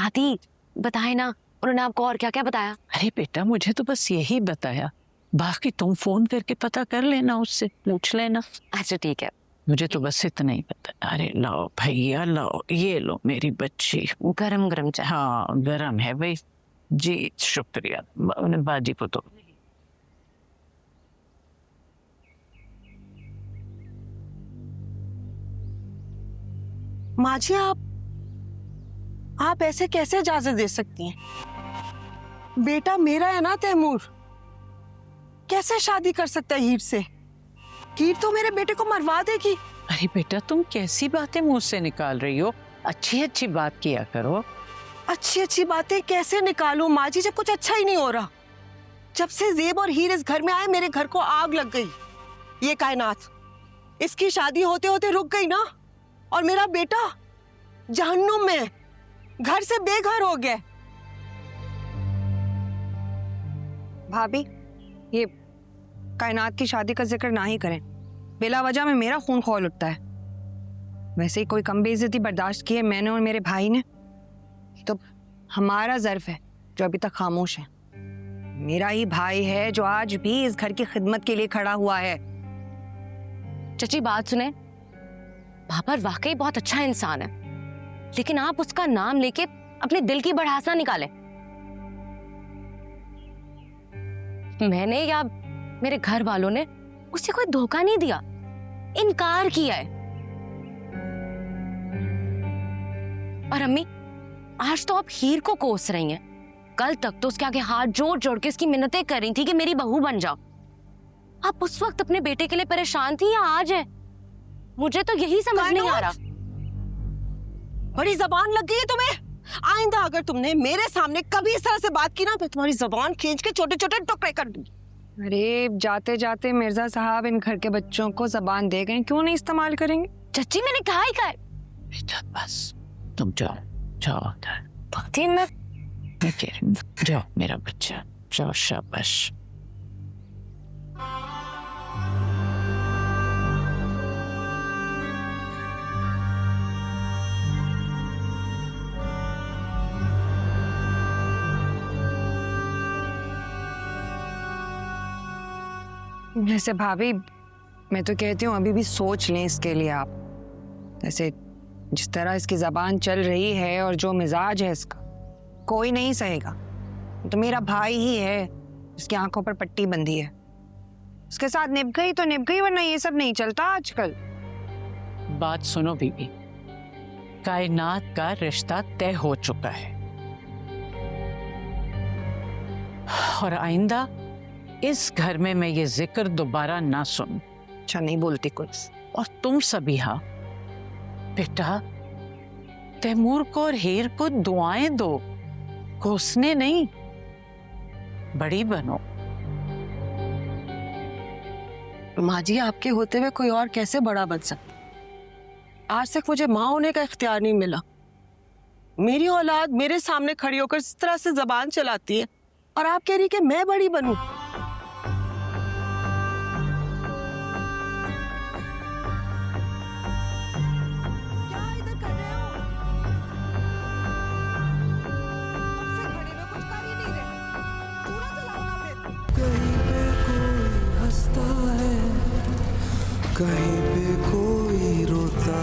दादी बताए ना, उन्होंने आपको और क्या क्या बताया? अरे बेटा मुझे तो बस यही बताया, बाकी तुम फोन करके पता कर लेना, उससे पूछ लेना। अच्छा ठीक है। मुझे तो बस इतना ही पता। अरे लाओ भैया लाओ, ये लो मेरी बच्ची। गरम गरम चाय। हाँ गरम है भाई जी, शुक्रिया बाजी को। तो माँ जी आप ऐसे कैसे इजाजत दे सकती हैं? बेटा मेरा है ना तैमूर, कैसे शादी कर सकता है हीर से? हीर तो मेरे बेटे को मरवा देगी। अरे बेटा तुम कैसी बातें मुंह से निकाल रही हो, अच्छी अच्छी बात किया करो। अच्छी अच्छी बातें कैसे निकालूं माँ जी, जब कुछ अच्छा ही नहीं हो रहा। जब से ज़ेब और हीर इस घर में आए मेरे घर को आग लग गई। ये कायनात इसकी शादी होते होते रुक गई ना, और मेरा बेटा जहन्नुम में घर से बेघर हो गया। भाभी ये कायनात की शादी का जिक्र ना ही करें, बिला वजह में मेरा खून खौल उठता है। वैसे ही कोई कम बेइज्जती बर्दाश्त की है मैंने और मेरे भाई ने, तो हमारा ज़र्फ है जो अभी तक खामोश है। मेरा ही भाई है जो आज भी इस घर की खिदमत के लिए खड़ा हुआ है। चची बात सुने, भापर वाकई बहुत अच्छा इंसान है, लेकिन आप उसका नाम लेके अपने दिल की भड़ास ना निकालें। मैंने या मेरे घर वालों ने उसे कोई धोखा नहीं दिया, इनकार किया है। और अम्मी आज तो आप हीर को कोस रही हैं, कल तक तो उसके आगे हाथ जोड़ जोड़ के इसकी मिन्नतें कर रही थी कि मेरी बहू बन जाओ। आप उस वक्त अपने बेटे के लिए परेशान थी या आज है? मुझे तो यही समझ नहीं आ रहा। बड़ी जबान लग गई है तुम्हें। आइंदा अगर तुमने मेरे सामने कभी इस तरह से बात की ना, मैं तुम्हारी जबान खींच के छोटे छोटे टुकड़े कर दूंगी। अरे जाते जाते मिर्जा साहब इन घर के बच्चों को जबान दे गए, क्यों नहीं इस्तेमाल करेंगे? चची मैंने कहा ही कहा। बेटा बस तुम जाओ जाओ जाओ मेरा बच्चा, जाओ शाबाश। वैसे भाभी मैं तो कहती हूँ अभी भी सोच लें इसके लिए आप। जैसे जिस तरह इसकी जबान चल रही है और जो मिजाज है इसका, कोई नहीं सहेगा। तो मेरा भाई ही है जिसकी आंखों पर पट्टी बंधी है, उसके साथ निभ गई तो निभ गई, वरना ये सब नहीं चलता आजकल। बात सुनो बीबी, कायनात का रिश्ता तय हो चुका है और आइंदा इस घर में मैं ये जिक्र दोबारा ना सुन। अच्छा नहीं बोलती कुछ। और तुम सभी हाँ बेटा, तैमूर को और हीर को दुआएं दो, कोसने नहीं। बड़ी बनो। माँ जी आपके होते हुए कोई और कैसे बड़ा बन सकता? आज तक मुझे माँ होने का इख्तियार नहीं मिला। मेरी औलाद मेरे सामने खड़ी होकर इस तरह से जबान चलाती है और आप कह रही कि मैं बड़ी बनूं। कहीं पे कोई रोता